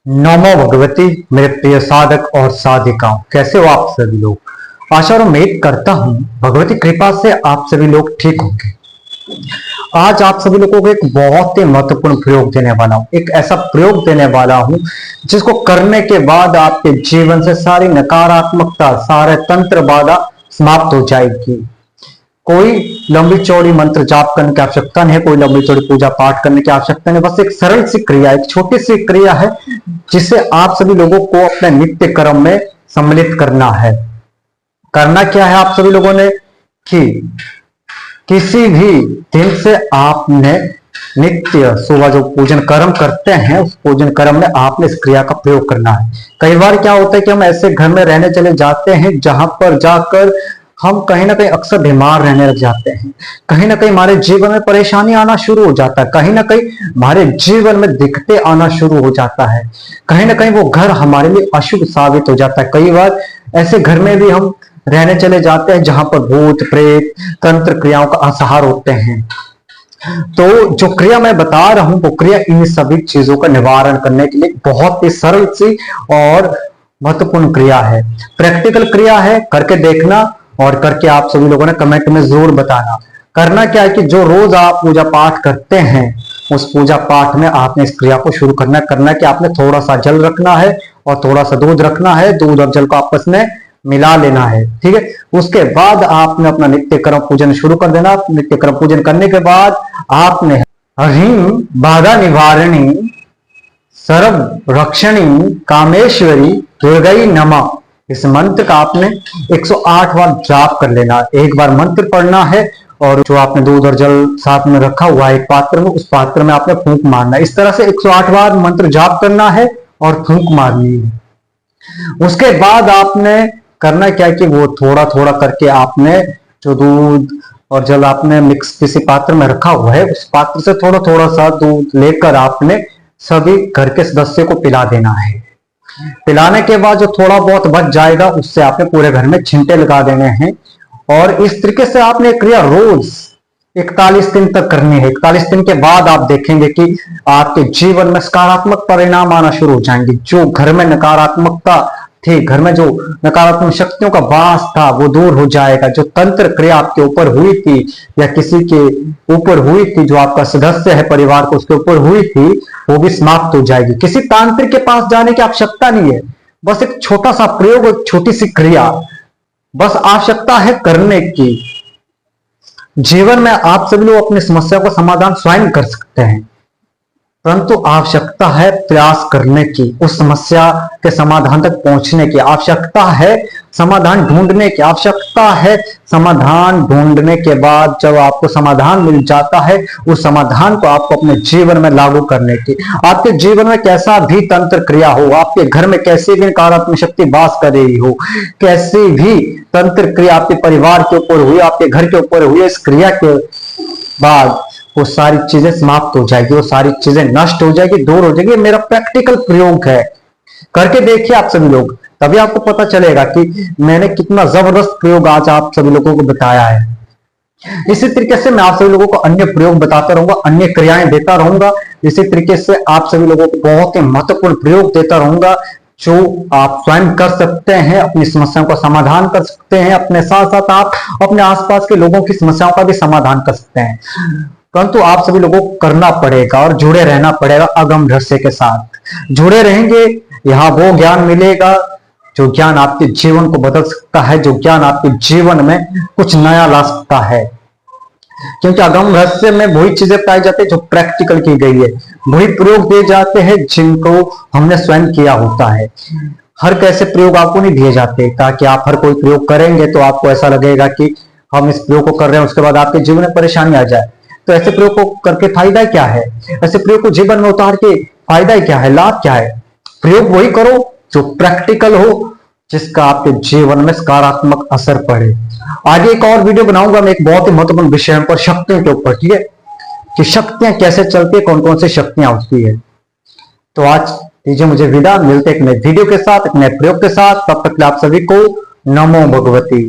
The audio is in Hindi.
नमो भगवती। मेरे प्रिय साधक और साधिकाओं, कैसे हो आप सभी लोग। आशा और उम्मीद करता हूं भगवती कृपा से आप सभी लोग ठीक होंगे। आज आप सभी लोगों को एक बहुत ही महत्वपूर्ण प्रयोग देने वाला हूं। एक ऐसा प्रयोग देने वाला हूं जिसको करने के बाद आपके जीवन से सारी नकारात्मकता, सारे तंत्र बाधा समाप्त हो जाएगी। कोई लंबी चौड़ी मंत्र जाप करने की आवश्यकता नहीं है, कोई लंबी चौड़ी पूजा पाठ करने की आवश्यकता नहीं। बस एक सरल सी क्रिया, एक छोटी सी क्रिया है जिसे आप सभी लोगों को अपने नित्य कर्म में सम्मिलित करना है। करना क्या है आप सभी लोगों ने कि किसी भी दिन से आपने नित्य सुबह जो पूजन कर्म करते हैं उस पूजन कर्म में आपने इस क्रिया का प्रयोग करना है। कई बार क्या होता है कि हम ऐसे घर में रहने चले जाते हैं जहां पर जाकर हम कहीं ना कहीं अक्सर बीमार रहने लग जाते हैं। कहीं ना कहीं हमारे जीवन में परेशानी आना शुरू हो जाता है, कहीं ना कहीं हमारे जीवन में दिक्कतें आना शुरू हो जाता है, कहीं ना कहीं वो घर हमारे लिए अशुभ साबित हो जाता है। कई बार ऐसे घर में भी हम रहने चले जाते हैं जहां पर भूत प्रेत तंत्र क्रियाओं का असहार होते हैं। तो जो क्रिया मैं बता रहा हूं वो क्रिया इन सभी चीजों का निवारण करने के लिए बहुत ही सरल सी और महत्वपूर्ण क्रिया है। प्रैक्टिकल क्रिया है, करके देखना और करके आप सभी लोगों ने कमेंट में जरूर बताना। करना क्या है कि जो रोज आप पूजा पाठ करते हैं उस पूजा पाठ में आपने इस क्रिया को शुरू करना है कि आपने थोड़ा सा जल रखना है और थोड़ा सा दूध रखना है। दूध और जल को आपस में मिला लेना है, ठीक है। उसके बाद आपने अपना नित्य कर्म पूजन शुरू कर देना। नित्य कर्म पूजन करने के बाद आपने ह्रीं बाधा निवारणी सर्व रक्षणी कामेश्वरी दुर्गई नमः इस मंत्र का आपने 108 बार जाप कर लेना। एक बार मंत्र पढ़ना है और जो आपने दूध और जल साथ में रखा हुआ है एक पात्र में, उस पात्र में आपने फूंक मारना है। इस तरह से 108 बार मंत्र जाप करना है और फूंक मारनी है। उसके बाद आपने करना क्या है कि वो थोड़ा थोड़ा करके आपने जो दूध और जल आपने मिक्स किसी पात्र में रखा हुआ है उस पात्र से थोड़ा थोड़ा सा दूध लेकर आपने सभी घर के सदस्य को पिला देना है। पिलाने के बाद जो थोड़ा बहुत बच जाएगा उससे आपने पूरे घर में छींटे लगा देने हैं। और इस तरीके से आपने क्रिया रोज 41 दिन तक करनी है। 41 दिन के बाद आप देखेंगे कि आपके जीवन में सकारात्मक परिणाम आना शुरू हो जाएंगे। जो घर में नकारात्मकता थी, घर में जो नकारात्मक शक्तियों का वास था वो दूर हो जाएगा। जो तंत्र क्रिया आपके ऊपर हुई थी या किसी के ऊपर हुई थी, जो आपका सदस्य है परिवार को उसके ऊपर हुई थी, वो भी समाप्त हो जाएगी। किसी तांत्रिक के पास जाने की आवश्यकता नहीं है, बस एक छोटा सा प्रयोग, एक छोटी सी क्रिया बस आवश्यकता है करने की। जीवन में आप सभी लोग अपनी समस्या का समाधान स्वयं कर सकते हैं, परंतु आवश्यकता है प्रयास करने की, उस समस्या के समाधान तक पहुंचने की आवश्यकता है, समाधान ढूंढने की आवश्यकता है। समाधान ढूंढने के बाद जब आपको समाधान मिल जाता है उस समाधान को आपको अपने जीवन में लागू करने की। आपके जीवन में कैसा भी तंत्र क्रिया हो, आपके घर में कैसी भी नकारात्मक शक्ति वास कर रही हो, कैसी भी तंत्र क्रिया आपके परिवार के ऊपर हुई, आपके घर के ऊपर हुई, इस क्रिया के बाद वो सारी चीजें समाप्त हो जाएगी, वो सारी चीजें नष्ट हो जाएगी, दूर हो जाएगी। मेरा प्रैक्टिकल प्रयोग है, करके देखिए आप सभी लोग, तभी आपको पता चलेगा कि मैंने कितना जबरदस्त प्रयोग आज आप सभी लोगों को बताया है। इसी तरीके से मैं आप सभी लोगों को अन्य प्रयोग बताता रहूंगा, अन्य क्रियाएं देता रहूंगा। इसी तरीके से आप सभी लोगों को बहुत ही महत्वपूर्ण प्रयोग देता रहूंगा जो आप स्वयं कर सकते हैं, अपनी समस्याओं का समाधान कर सकते हैं। अपने साथ साथ आप अपने आसपास के लोगों की समस्याओं का भी समाधान कर सकते हैं, परंतु आप सभी लोगों को करना पड़ेगा और जुड़े रहना पड़ेगा। अगम रहस्य के साथ जुड़े रहेंगे, यहाँ वो ज्ञान मिलेगा जो ज्ञान आपके जीवन को बदल सकता है, जो ज्ञान आपके जीवन में कुछ नया ला सकता है। क्योंकि अगम रहस्य में वही चीजें पाई जाती है जो प्रैक्टिकल की गई है, वही प्रयोग दिए जाते हैं जिनको हमने स्वयं किया होता है। हर कैसे प्रयोग आपको नहीं दिए जाते, ताकि आप हर कोई प्रयोग करेंगे तो आपको ऐसा लगेगा कि हम इस प्रयोग को कर रहे हैं उसके बाद आपके जीवन में परेशानी आ जाए। तो ऐसे प्रयोग को करके फायदा क्या है, ऐसे प्रयोग को जीवन में उतार के फायदा क्या है, लाभ क्या है। प्रयोग वही करो जो प्रैक्टिकल हो, जिसका आपके जीवन में सकारात्मक असर पड़े। आगे एक और वीडियो बनाऊंगा मैं एक बहुत ही महत्वपूर्ण विषय पर, शक्तियों के ऊपर, ठीक है, कि शक्तियां कैसे चलती है, कौन कौन सी शक्तियां होती है। तो आज दीजिए मुझे विदा, मिलते एक नए वीडियो के साथ, एक नए प्रयोग के साथ। तब तक आप सभी को नमो भगवती।